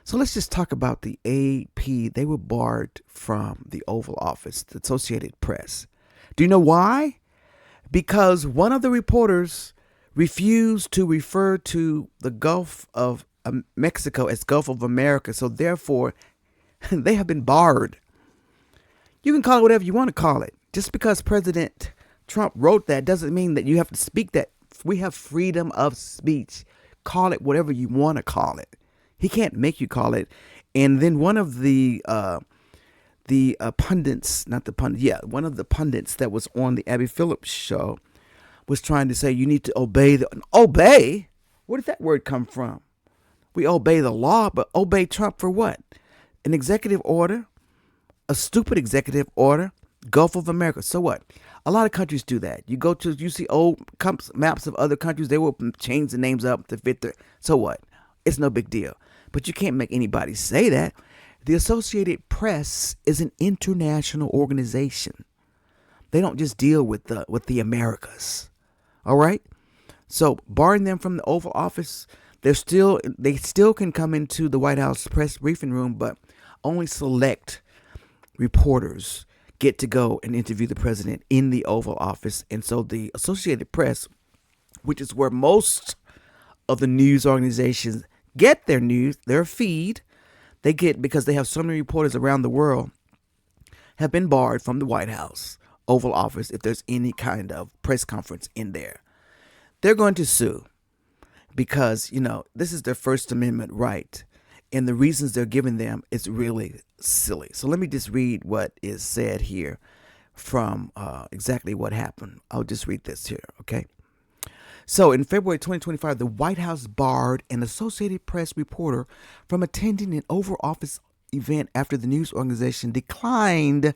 So let's just talk about the AP. They were barred from the Oval Office, the Associated Press. Do you know why? Because one of the reporters refused to refer to the Gulf of Mexico as Gulf of America. So therefore, they have been barred. You can call it whatever you want to call it. Just because President Trump wrote that doesn't mean that you have to speak that. We have freedom of speech. Call it whatever you want to call it. He can't make you call it. And then one of the pundits, not the pundit, yeah, one of the pundits that was on the Abby Phillips show was trying to say you need to obey. Where did that word come from? We obey the law, but obey Trump for what? An executive order, a stupid executive order, Gulf of America. So what? A lot of countries do that. You see old maps of other countries. They will change the names up to fit their. So what? It's no big deal. But you can't make anybody say that. The Associated Press is an international organization. They don't just deal with the Americas. All right. So barring them from the Oval Office, they still can come into the White House press briefing room, but only select reporters get to go and interview the president in the Oval Office. And so the Associated Press, which is where most of the news organizations get their news, their feed, they get because they have so many reporters around the world, have been barred from the White House Oval Office if there's any kind of press conference in there. They're going to sue because, this is their First Amendment right. And the reasons they're giving them is really silly. So let me just read what is said here from exactly what happened. I'll just read this here, okay? So in February 2025, the White House barred an Associated Press reporter from attending an Oval Office event after the news organization declined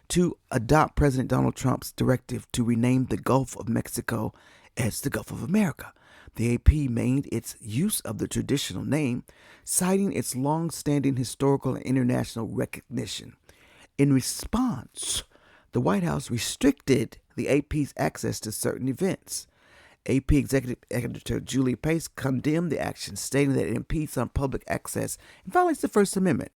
to adopt President Donald Trump's directive to rename the Gulf of Mexico as the Gulf of America. The AP made its use of the traditional name, citing its long-standing historical and international recognition. In response, the White House restricted the AP's access to certain events. AP Executive Editor Julie Pace condemned the action, stating that it impedes on public access and violates the First Amendment.